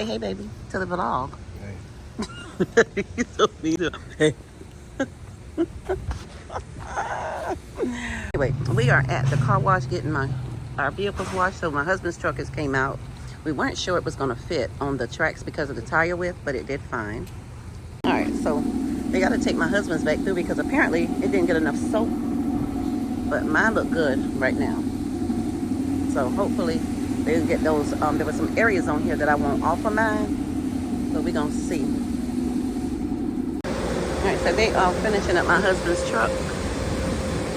Say hey, baby, to the vlog. Hey. You so mean. Hey. Anyway, we are at the car wash getting our vehicles washed. So my husband's truck has came out. We weren't sure it was going to fit on the tracks because of the tire width, but it did fine. All right, so they got to take my husband's back through because apparently it didn't get enough soap. But mine look good right now. So hopefully they'll get those. There were some areas on here that I want off of mine. So we're going to see. All right, so they are finishing up my husband's truck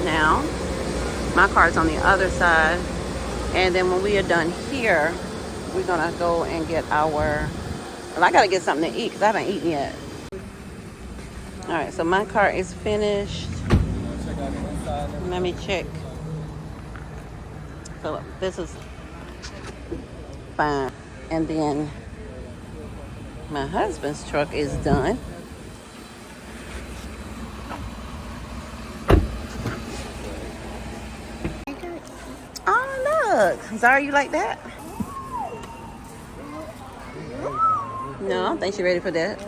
now. My car's on the other side. And then when we are done here, we're going to go and get our... Well, I got to get something to eat because I haven't eaten yet. All right, so my car is finished. Let me check. So this is fine. And then my husband's truck is done. Oh, look. Zara, you like that? No, I don't think she's ready for that.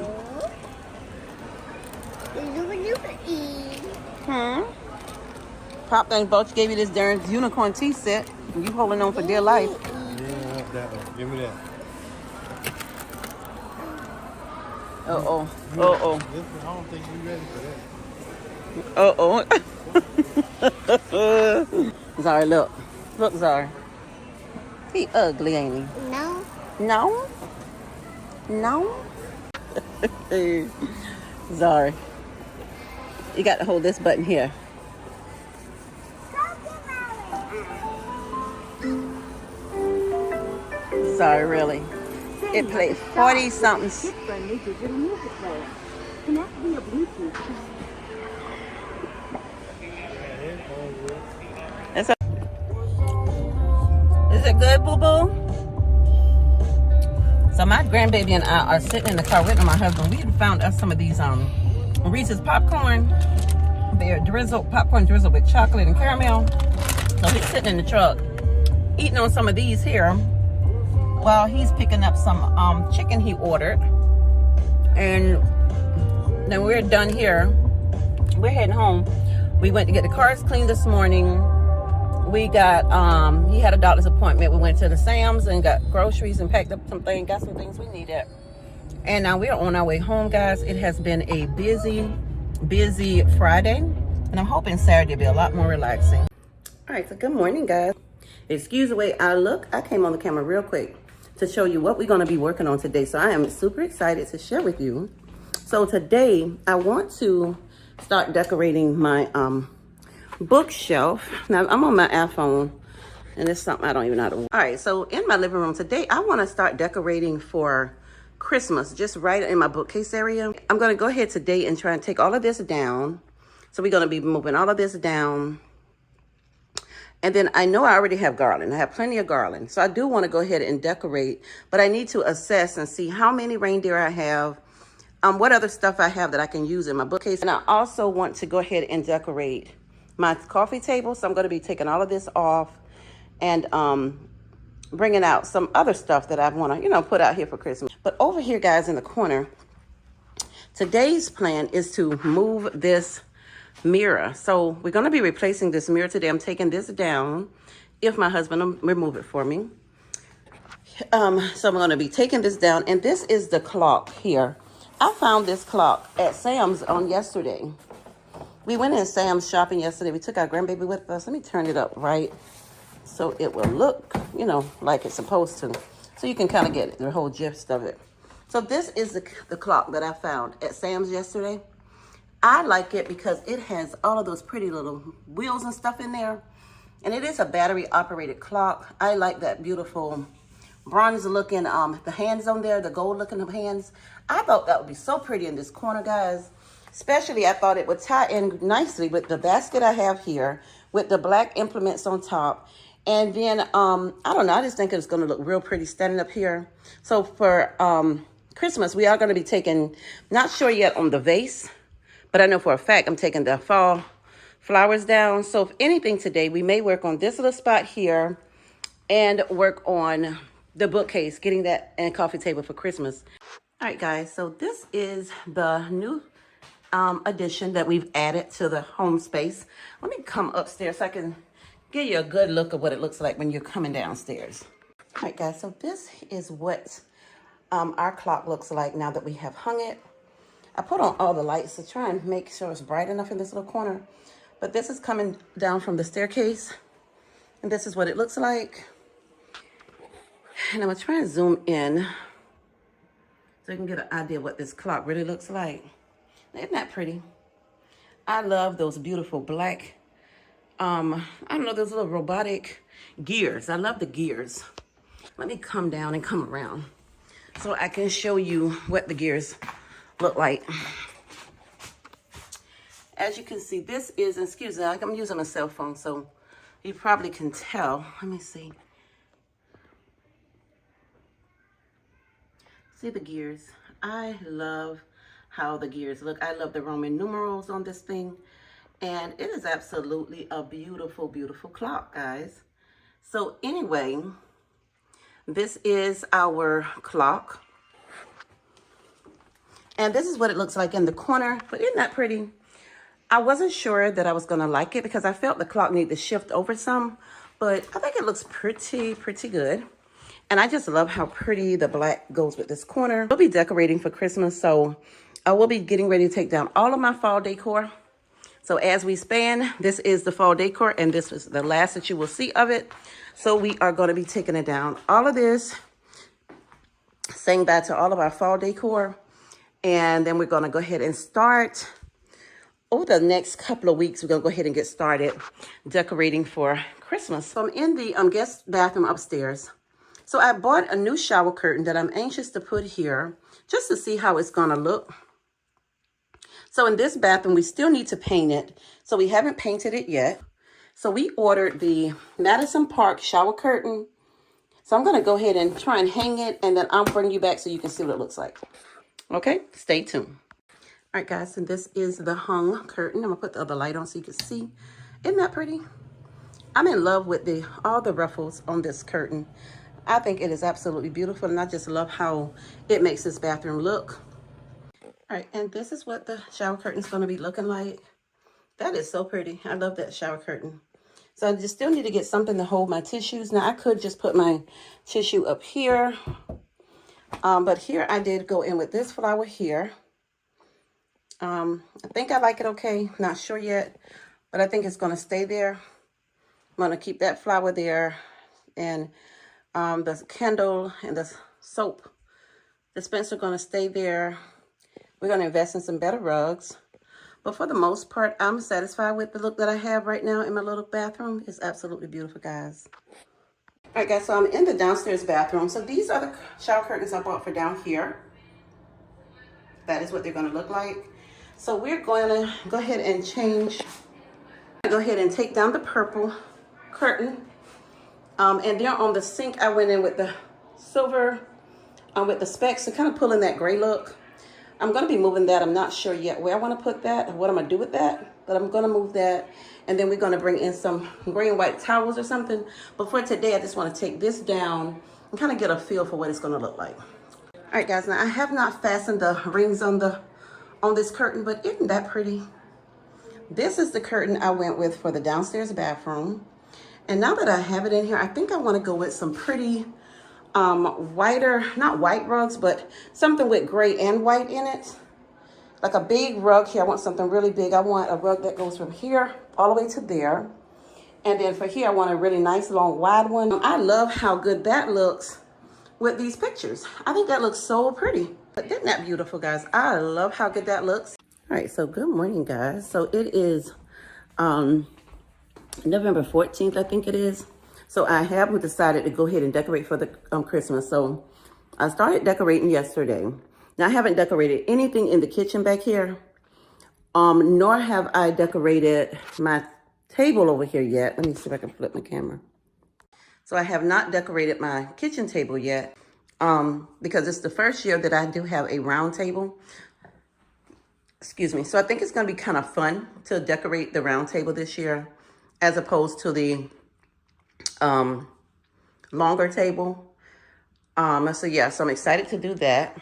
Pop and Boach gave you this darn unicorn tea set. And you holding on for dear life. Yeah, I want that one. Give me that. Uh-oh. Uh-oh. I don't think you're ready for that. Uh-oh. Zara, look. Look, Zara. He ugly, ain't he? No. No? No? Zara. You got to hold this button here. Sorry, really. It played 40-something. Is it good, boo-boo? So my grandbaby and I are sitting in the car waiting on my husband. We found us some of these Reese's popcorn. They're popcorn drizzled with chocolate and caramel. So he's sitting in the truck eating on some of these here while he's picking up some chicken he ordered. And then we're done here. We're heading home. We went to get the cars cleaned this morning. We got, he had a doctor's appointment. We went to the Sam's and got groceries and packed up some things, got some things we needed. And now we're on our way home, guys. It has been a busy Friday. And I'm hoping Saturday will be a lot more relaxing. All right, so good morning, guys. Excuse the way I look. I came on the camera real quick to show you what we're going to be working on today. So I am super excited to share with you. So today I want to start decorating my bookshelf. Now I'm on my iPhone and it's something I don't even know how to. All right, so in my living room today, I want to start decorating for Christmas, just right in my bookcase area. I'm going to go ahead today and try and take all of this down. So we're going to be moving all of this down. And then I know I already have garland. I have plenty of garland. So I do want to go ahead and decorate, but I need to assess and see how many reindeer I have, what other stuff I have that I can use in my bookcase. And I also want to go ahead and decorate my coffee table. So I'm going to be taking all of this off and bringing out some other stuff that I want to, put out here for Christmas. But over here, guys, in the corner, today's plan is to move this mirror. So we're going to be replacing this mirror today. I'm taking this down if my husband will remove it for me. So I'm going to be taking this down, and this is the clock here. I found this clock at Sam's on yesterday. We went in Sam's shopping yesterday. We took our grandbaby with us. Let me turn it up right so it will look, like it's supposed to. So you can kind of get the whole gist of it. So this is the clock that I found at Sam's yesterday. I like it because it has all of those pretty little wheels and stuff in there. And it is a battery operated clock. I like that beautiful bronze looking, the hands on there, the gold looking hands. I thought that would be so pretty in this corner, guys. Especially, I thought it would tie in nicely with the basket I have here with the black implements on top. And then, I don't know, I just think it's going to look real pretty standing up here. So for Christmas, we are going to be taking, not sure yet on the vase, but I know for a fact I'm taking the fall flowers down. So if anything today, we may work on this little spot here and work on the bookcase, getting that and coffee table for Christmas. All right, guys, so this is the new addition that we've added to the home space. Let me come upstairs so I can give you a good look of what it looks like when you're coming downstairs. All right, guys, so this is what our clock looks like now that we have hung it. I put on all the lights to try and make sure it's bright enough in this little corner. But this is coming down from the staircase. And this is what it looks like. And I'm going to try and zoom in so you can get an idea of what this clock really looks like. Isn't that pretty? I love those beautiful black, I don't know, those little robotic gears. I love the gears. Let me come down and come around so I can show you what the gears look like. As you can see, this is, excuse me, I'm using my cell phone, so you probably can tell. Let me see. See the gears. I love how the gears look. I love the Roman numerals on this thing. And it is absolutely a beautiful, beautiful clock, guys. So anyway, this is our clock. And this is what it looks like in the corner. But isn't that pretty? I wasn't sure that I was going to like it because I felt the clock needed to shift over some. But I think it looks pretty good. And I just love how pretty the black goes with this corner. We'll be decorating for Christmas, so I will be getting ready to take down all of my fall decor. So as we span, this is the fall decor, and this is the last that you will see of it. So we are going to be taking it down. All of this, saying bye to all of our fall decor. And then we're going to go ahead and start. Over the next couple of weeks, we're going to go ahead and get started decorating for Christmas. So I'm in the guest bathroom upstairs. So I bought a new shower curtain that I'm anxious to put here just to see how it's going to look. So in this bathroom, we still need to paint it. So we haven't painted it yet. So we ordered the Madison Park shower curtain. So I'm going to go ahead and try and hang it, and then I'll bring you back so you can see what it looks like. Okay, stay tuned. All right, guys, and this is the hung curtain. I'm going to put the other light on so you can see. Isn't that pretty? I'm in love with all the ruffles on this curtain. I think it is absolutely beautiful, and I just love how it makes this bathroom look. All right, and this is what the shower curtain is going to be looking like. That is so pretty. I love that shower curtain. So I just still need to get something to hold my tissues. Now, I could just put my tissue up here. But here I did go in with this flower here. I think I like it okay. Not sure yet, but I think it's going to stay there. I'm going to keep that flower there. And the candle and the soap dispenser are going to stay there. We're going to invest in some better rugs. But for the most part, I'm satisfied with the look that I have right now in my little bathroom. It's absolutely beautiful, guys. All right, guys, so I'm in the downstairs bathroom. So these are the shower curtains I bought for down here. That is what they're going to look like. So we're going to go ahead and change. Go ahead and take down the purple curtain. And there on the sink, I went in with the silver, with the specs, and kind of pulling that gray look. I'm going to be moving that. I'm not sure yet where I want to put that or what I'm going to do with that, but I'm going to move that. And then we're going to bring in some gray and white towels or something. But for today, I just want to take this down and kind of get a feel for what it's going to look like. All right, guys, now I have not fastened the rings on this curtain, but isn't that pretty? This is the curtain I went with for the downstairs bathroom. And now that I have it in here, I think I want to go with some pretty whiter, not white rugs, but something with gray and white in it. Like a big rug here. I want something really big. I want a rug that goes from here all the way to there. And then for here, I want a really nice, long, wide one. I love how good that looks with these pictures. I think that looks so pretty. But isn't that beautiful, guys? I love how good that looks. All right, so good morning, guys. So it is November 14th, I think it is. So I have decided to go ahead and decorate for the Christmas. So I started decorating yesterday. Now I haven't decorated anything in the kitchen back here. Nor have I decorated my table over here yet. Let me see if I can flip my camera. So I have not decorated my kitchen table yet. Because it's the first year that I do have a round table. Excuse me. So I think it's going to be kind of fun to decorate the round table this year, as opposed to the longer table. So yeah, so I'm excited to do that.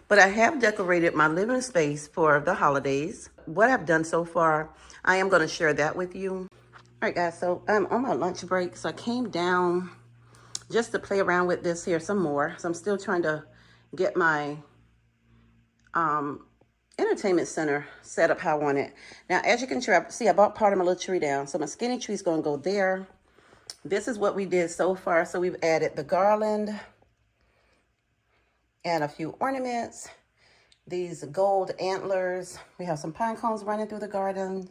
But I have decorated my living space for the holidays. What I've done so far, I am going to share that with you. All right, guys, so I'm on my lunch break. So I came down just to play around with this here some more. So I'm still trying to get my entertainment center set up how I want it. Now, as you can see, I bought part of my little tree down. So my skinny tree is going to go there. This is what we did so far. So we've added the garland and a few ornaments. These gold antlers. We have some pine cones running through the garden.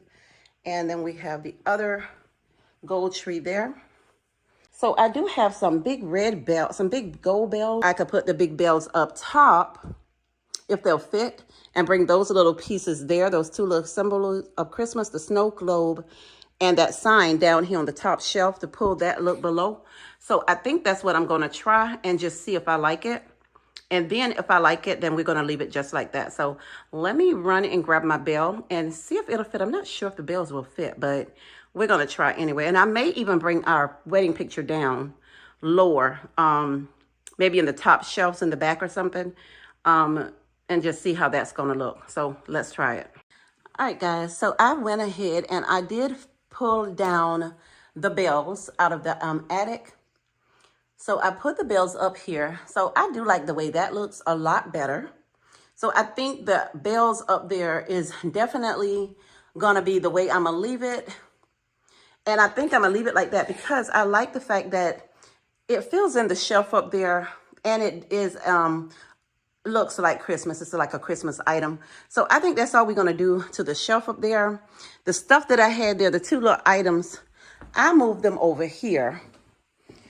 And then we have the other gold tree there. So I do have some big red bells, some big gold bells. I could put the big bells up top if they'll fit and bring those little pieces there, those two little symbols of Christmas, the snow globe and that sign down here on the top shelf to pull that look below. So I think that's what I'm going to try and just see if I like it. And then if I like it, then we're going to leave it just like that. So let me run and grab my bell and see if it'll fit. I'm not sure if the bells will fit, but we're going to try anyway. And I may even bring our wedding picture down lower, maybe in the top shelves in the back or something, and just see how that's going to look. So let's try it. All right, guys. So I went ahead and I did pull down the bells out of the attic. So I put the bells up here. So I do like the way that looks a lot better. So I think the bells up there is definitely going to be the way I'm going to leave it. And I think I'm going to leave it like that because I like the fact that it fills in the shelf up there and it is looks like Christmas. It's like a Christmas item. So I think that's all we're going to do to the shelf up there. The stuff that I had there, the two little items, I moved them over here.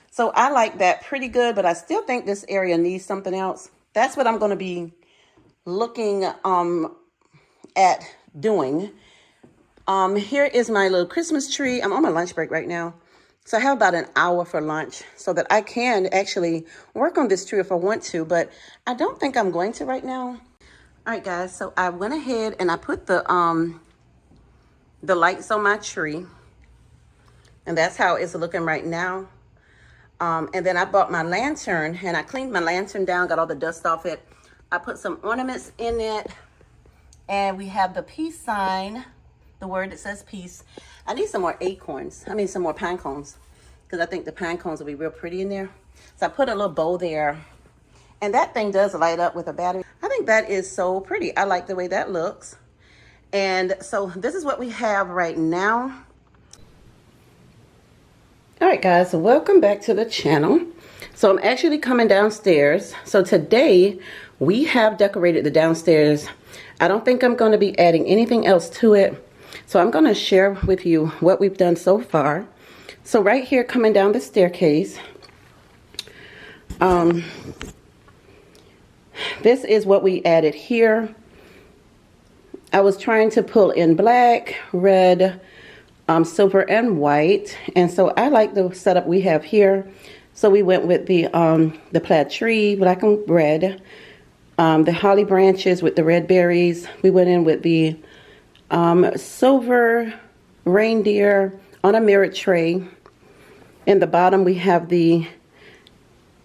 So I like that pretty good, but I still think this area needs something else. That's what I'm going to be looking at doing. Here is my little Christmas tree. I'm on my lunch break right now. So I have about an hour for lunch so that I can actually work on this tree if I want to, but I don't think I'm going to right now. All right, guys, so I went ahead and I put the lights on my tree, and that's how it's looking right now. And then I bought my lantern and I cleaned my lantern down, got all the dust off it. I put some ornaments in it, and we have the peace sign, the word that says peace. I need some more some more pine cones, because I think the pine cones will be real pretty in there. So I put a little bow there, and that thing does light up with a battery. I think that is so pretty. I like the way that looks. And so this is what we have right now. All right, guys, so welcome back to the channel. So I'm actually coming downstairs. So today we have decorated the downstairs. I don't think I'm going to be adding anything else to it. So I'm going to share with you what we've done so far. So right here, coming down the staircase, this is what we added here. I was trying to pull in black, red, silver, and white. And so I like the setup we have here. So we went with the plaid tree, black and red, the holly branches with the red berries. We went in with the silver reindeer on a mirrored tray. In the bottom, we have the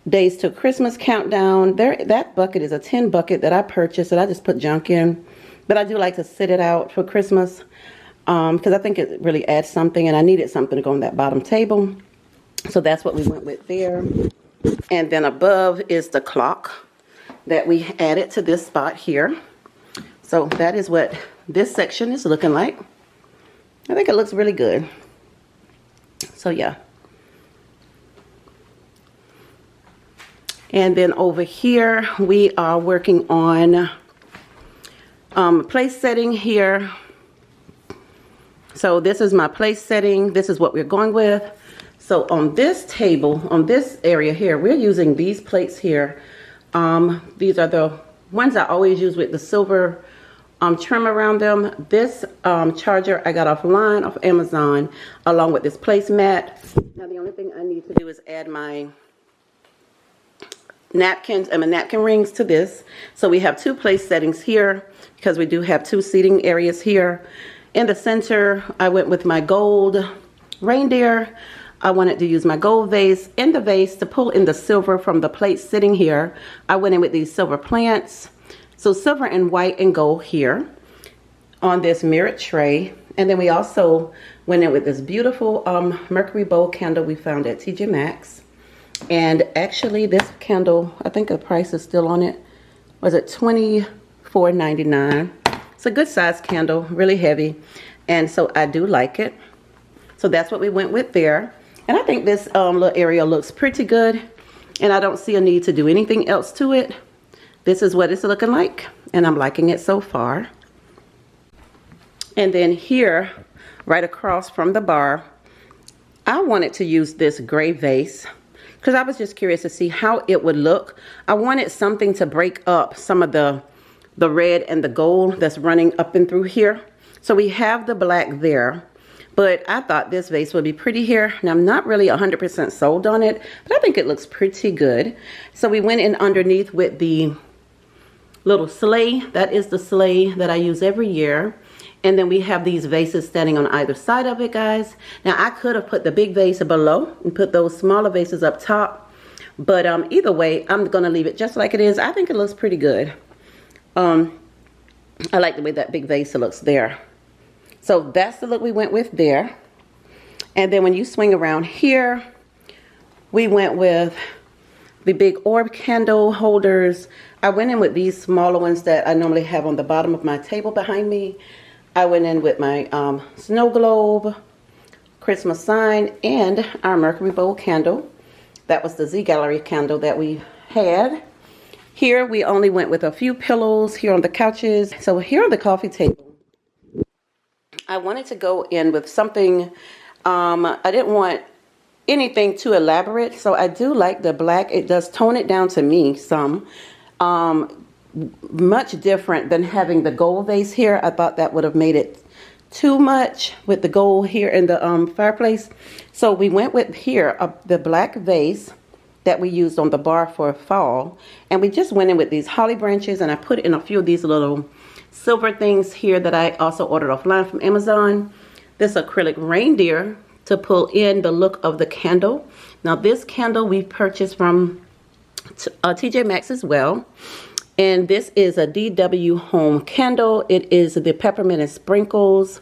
Days Till Christmas countdown. That bucket is a tin bucket that I purchased, and I just put junk in. But I do like to sit it out for Christmas because I think it really adds something, and I needed something to go on that bottom table. So that's what we went with there. And then above is the clock that we added to this spot here. So that is what this section is looking like. I think it looks really good. So yeah. And then over here, we are working on place setting here. So this is my place setting. This is what we're going with. So on this table, on this area here, we're using these plates here. These are the ones I always use with the silver trim around them. This charger I got offline off Amazon, along with this placemat. Now the only thing I need to do is add my napkins and my napkin rings to this. So we have two place settings here because we do have two seating areas here. In the center, I went with my gold reindeer. I wanted to use my gold vase in the vase to pull in the silver from the plate sitting here. I went in with these silver plants. So silver and white and gold here on this mirrored tray. And then we also went in with this beautiful Mercury bowl candle we found at TJ Maxx. And actually this candle, I think the price is still on it. Was it $24.99? It's a good size candle, really heavy. And so I do like it. So that's what we went with there. And I think this little area looks pretty good. And I don't see a need to do anything else to it. This is what it's looking like. And I'm liking it so far. And then here, right across from the bar, I wanted to use this gray vase because I was just curious to see how it would look. I wanted something to break up some of the red and the gold that's running up and through here. So we have the black there, but I thought this vase would be pretty here. And I'm not really 100% sold on it, but I think it looks pretty good. So we went in underneath with the little sleigh. That is the sleigh that I use every year. And then we have these vases standing on either side of it, guys. Now, I could have put the big vase below and put those smaller vases up top. But either way, I'm going to leave it just like it is. I think it looks pretty good. I like the way that big vase looks there. So that's the look we went with there. And then when you swing around here, we went with the big orb candle holders. I went in with these smaller ones that I normally have on the bottom of my table behind me. I went in with my snow globe, Christmas sign, and our Mercury bowl candle. That was the Z Gallery candle that we had. Here we only went with a few pillows here on the couches. So here on the coffee table, I wanted to go in with something, I didn't want anything too elaborate. So I do like the black. It does tone it down to me some. Much different than having the gold vase here. I thought that would have made it too much with the gold here in the fireplace. So we went with here the black vase that we used on the bar for fall, and we just went in with these holly branches, and I put in a few of these little silver things here that I also ordered offline from Amazon. This acrylic reindeer to pull in the look of the candle. Now this candle we purchased from TJ Maxx as well. And this is a DW Home candle. It is the peppermint and sprinkles.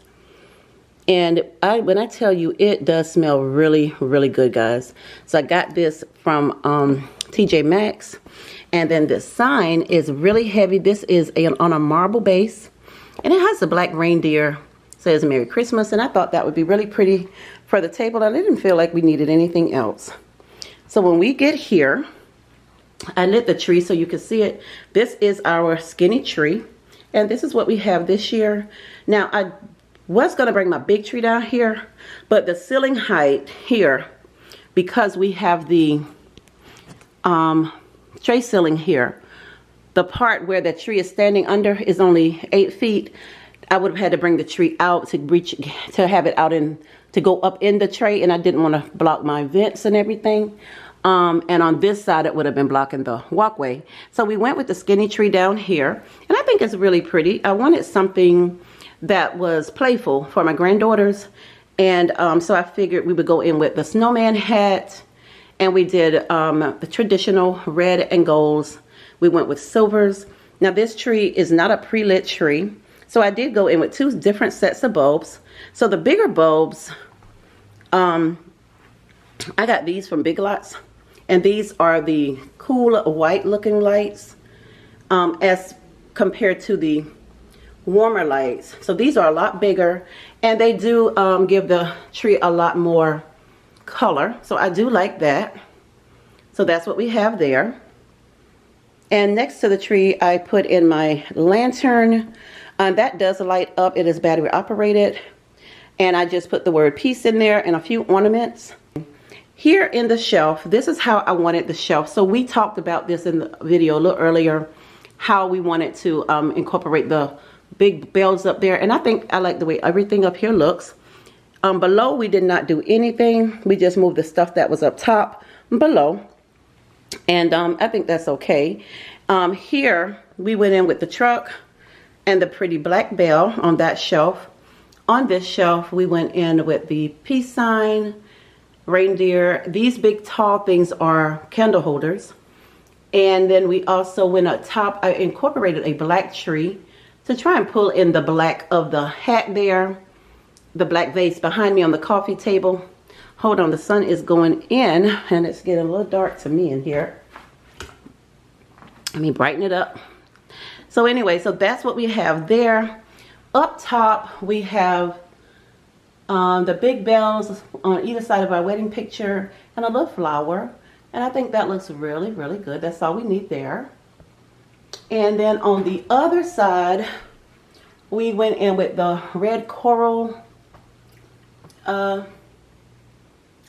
And when I tell you, it does smell really, really good, guys. So I got this from TJ Maxx. And then this sign is really heavy. This is on a marble base. And it has a black reindeer. It says Merry Christmas. And I thought that would be really pretty for the table. I didn't feel like we needed anything else. So when we get here, I lit the tree so you can see it. This is our skinny tree. And this is what we have this year. Now, I was going to bring my big tree down here. But the ceiling height here, because we have the tray ceiling here, the part where the tree is standing under is only 8 feet. I would have had to bring the tree out to have it out to go up in the tray. And I didn't want to block my vents and everything. And on this side, it would have been blocking the walkway. So we went with the skinny tree down here. And I think it's really pretty. I wanted something that was playful for my granddaughters. And so I figured we would go in with the snowman hat. And we did the traditional red and golds. We went with silvers. Now this tree is not a pre-lit tree. So I did go in with 2 different sets of bulbs. So the bigger bulbs, I got these from Big Lots. And these are the cool white looking lights as compared to the warmer lights. So these are a lot bigger, and they do give the tree a lot more color. So I do like that. So that's what we have there. And next to the tree, I put in my lantern. That does light up. It is battery operated. And I just put the word peace in there and a few ornaments. Here in the shelf, this is how I wanted the shelf. So we talked about this in the video a little earlier, how we wanted to incorporate the big bells up there. And I think I like the way everything up here looks. Below, we did not do anything. We just moved the stuff that was up top below. And I think that's okay. Here, we went in with the truck and the pretty black bell on that shelf. On this shelf, we went in with the peace sign reindeer. These big tall things are candle holders. And then we also went up top. I incorporated a black tree to try and pull in the black of the hat there. The black vase behind me on the coffee table. Hold on, the sun is going in and it's getting a little dark to me in here. Let me brighten it up. So anyway, so that's what we have there. Up top, we have the big bells on either side of our wedding picture and a little flower. And I think that looks really, really good. That's all we need there. And then on the other side, we went in with the red coral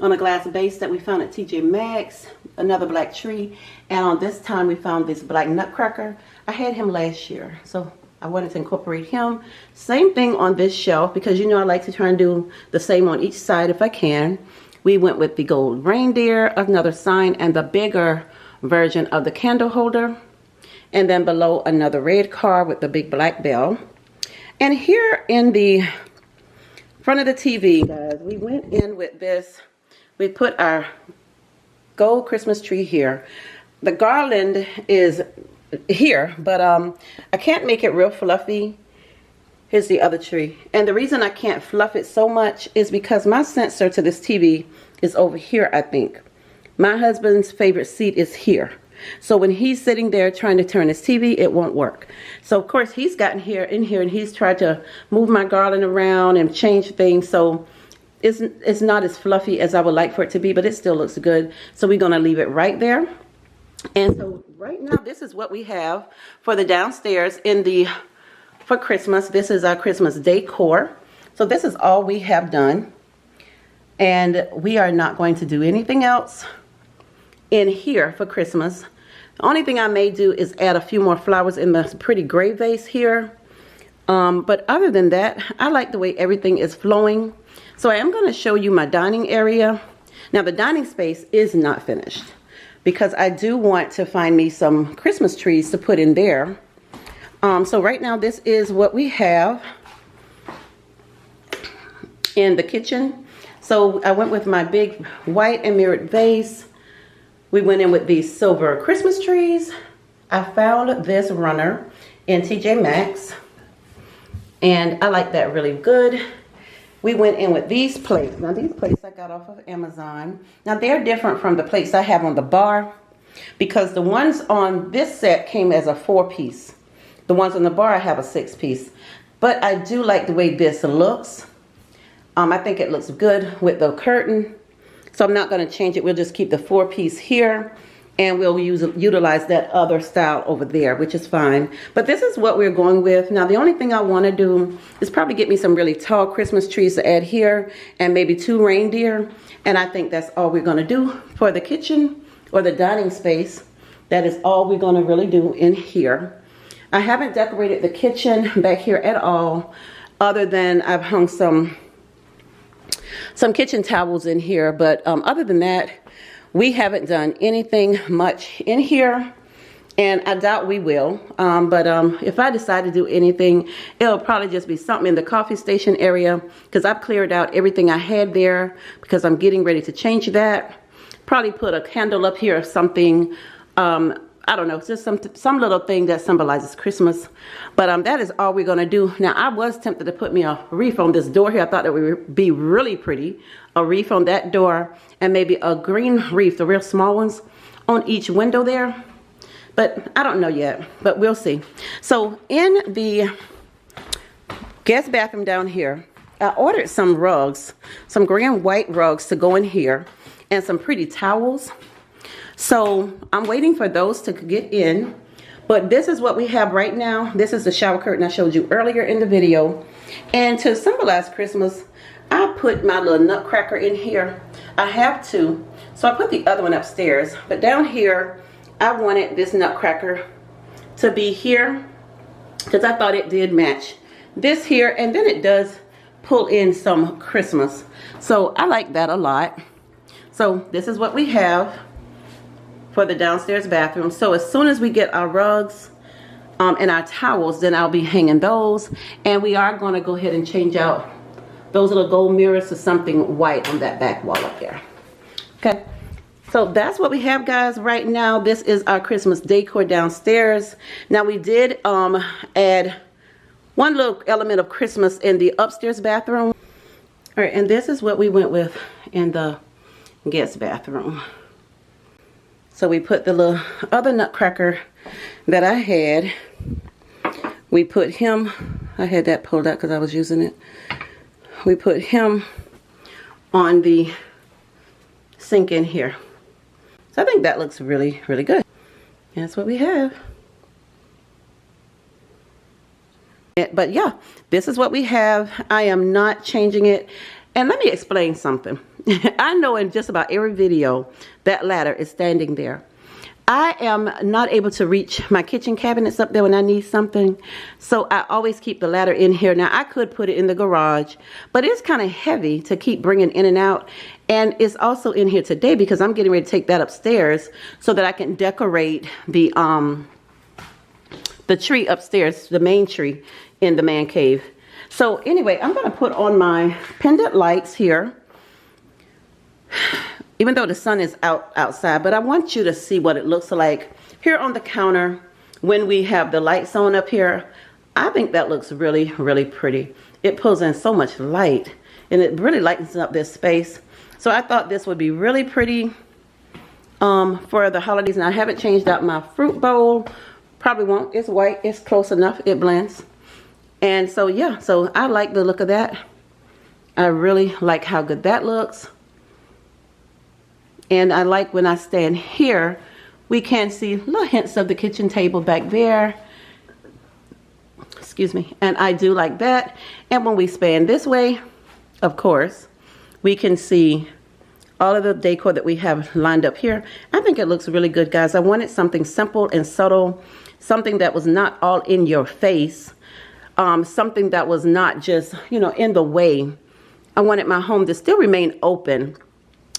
on a glass base that we found at TJ Maxx, another black tree, and on this time we found this black nutcracker. I had him last year, so I wanted to incorporate him. Same thing on this shelf, because you know I like to try and do the same on each side if I can. We went with the gold reindeer, another sign, and the bigger version of the candle holder. And then below, another red car with the big black bell. And here in the front of the TV, guys, we went in with this. We put our gold Christmas tree here. The garland is here, but I can't make it real fluffy. Here's the other tree. And the reason I can't fluff it so much is because my sensor to this TV is over here, I think. My husband's favorite seat is here. So when he's sitting there trying to turn his TV, it won't work. So of course he's gotten in here and he's tried to move my garland around and change things. So it's not as fluffy as I would like for it to be, but it still looks good. So we're gonna leave it right there. And so right now, this is what we have for the downstairs for Christmas. This is our Christmas decor. So this is all we have done. And we are not going to do anything else in here for Christmas. The only thing I may do is add a few more flowers in the pretty gray vase here. But other than that, I like the way everything is flowing. So I am going to show you my dining area. Now the dining space is not finished because I do want to find me some Christmas trees to put in there. So right now this is what we have in the kitchen. So I went with my big white and mirrored vase. We went in with these silver Christmas trees. I found this runner in TJ Maxx and I like that really good. We went in with these plates. Now these plates I got off of Amazon. Now they're different from the plates I have on the bar because the ones on this set came as a 4-piece. The ones on the bar I have a 6-piece. But I do like the way this looks. I think it looks good with the curtain. So I'm not going to change it. We'll just keep the 4-piece here. And we'll utilize that other style over there, which is fine. But this is what we're going with. Now, the only thing I want to do is probably get me some really tall Christmas trees to add here. And maybe 2 reindeer. And I think that's all we're going to do for the kitchen or the dining space. That is all we're going to really do in here. I haven't decorated the kitchen back here at all. Other than I've hung some kitchen towels in here. But other than that, we haven't done anything much in here, and I doubt we will. But if I decide to do anything, it'll probably just be something in the coffee station area because I've cleared out everything I had there because I'm getting ready to change that. Probably put a candle up here or something. I don't know, just some little thing that symbolizes Christmas. But that is all we're going to do. Now, I was tempted to put me a wreath on this door here. I thought it would be really pretty. A wreath on that door and maybe a green wreath, the real small ones, on each window there. But I don't know yet, but we'll see. So in the guest bathroom down here, I ordered some rugs, some gray and white rugs to go in here and some pretty towels. So I'm waiting for those to get in. But this is what we have right now. This is the shower curtain I showed you earlier in the video. And to symbolize Christmas, I put my little nutcracker in here. I have to. So I put the other one upstairs. But down here, I wanted this nutcracker to be here because I thought it did match this here. And then it does pull in some Christmas. So I like that a lot. So this is what we have for the downstairs bathroom. So as soon as we get our rugs and our towels, then I'll be hanging those. And we are going to go ahead and change out those little gold mirrors to something white on that back wall up there. So that's what we have, guys, right now. This is our Christmas decor downstairs. Now we did add one little element of Christmas in the upstairs bathroom. All right, and this is what we went with in the guest bathroom. So we put the little other nutcracker that I had. We put him, I had that pulled out because I was using it. We put him on the sink in here. So I think that looks really, really good. And that's what we have. But yeah, this is what we have. I am not changing it. And let me explain something. I know in just about every video that ladder is standing there. I am not able to reach my kitchen cabinets up there when I need something. So I always keep the ladder in here. Now I could put it in the garage, but it's kind of heavy to keep bringing in and out. And it's also in here today because I'm getting ready to take that upstairs so that I can decorate the tree upstairs, the main tree in the man cave. So anyway, I'm going to put on my pendant lights here. Even though the sun is outside, but I want you to see what it looks like here on the counter when we have the lights on up here. I think that looks really, really pretty. It pulls in so much light and it really lightens up this space. So I thought this would be really pretty for the holidays. And I haven't changed out my fruit bowl. Probably won't. It's white. It's close enough. It blends. And so yeah, so I like the look of that. I really like how good that looks. And I like when I stand here, we can see little hints of the kitchen table back there. Excuse me. And I do like that. And when we span this way, of course, we can see all of the decor that we have lined up here. I think it looks really good, guys. I wanted something simple and subtle, something that was not all in your face, something that was not just, you know, in the way. I wanted my home to still remain open.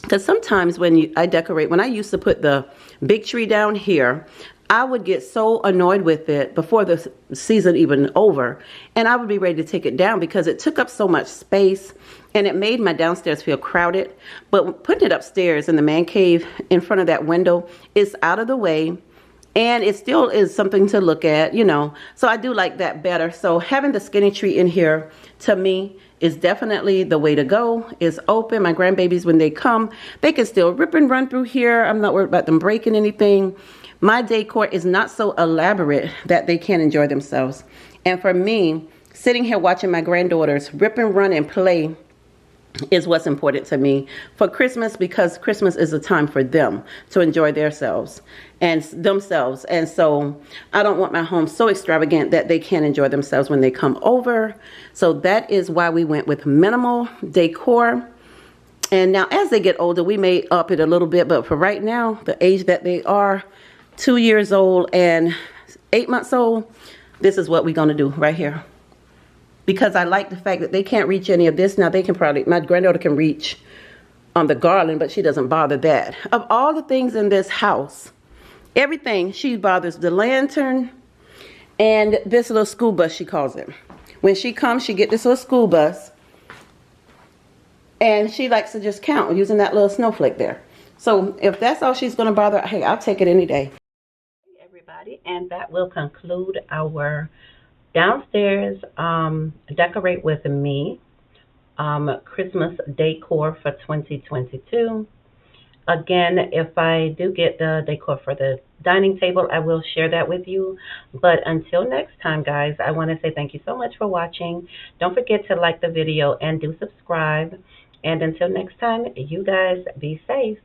Because sometimes when I decorate, when I used to put the big tree down here, I would get so annoyed with it before the season even over. And I would be ready to take it down because it took up so much space and it made my downstairs feel crowded. But putting it upstairs in the man cave in front of that window is out of the way. And it still is something to look at, you know. So I do like that better. So having the skinny tree in here, to me, is definitely the way to go. It's open. My grandbabies, when they come, they can still rip and run through here. I'm not worried about them breaking anything. My decor is not so elaborate that they can't enjoy themselves. And for me, sitting here watching my granddaughters rip and run and play is what's important to me for Christmas, because Christmas is a time for them to enjoy themselves. And so I don't want my home so extravagant that they can't enjoy themselves when they come over. So that is why we went with minimal decor. And now as they get older, we may up it a little bit, but for right now, the age that they are, 2 years old and 8 months old, this is what we're going to do right here. Because I like the fact that they can't reach any of this. Now they can probably, my granddaughter can reach the garland, but she doesn't bother that. Of all the things in this house, everything, she bothers the lantern and this little school bus, she calls it. When she comes, she get this little school bus and she likes to just count using that little snowflake there. So if that's all she's going to bother, hey, I'll take it any day. Hey everybody, and that will conclude our downstairs decorate with me Christmas decor for 2022. Again, if I do get the decor for the dining table, I will share that with you. But until next time, guys, I want to say thank you so much for watching. Don't forget to like the video and do subscribe. And until next time, you guys be safe.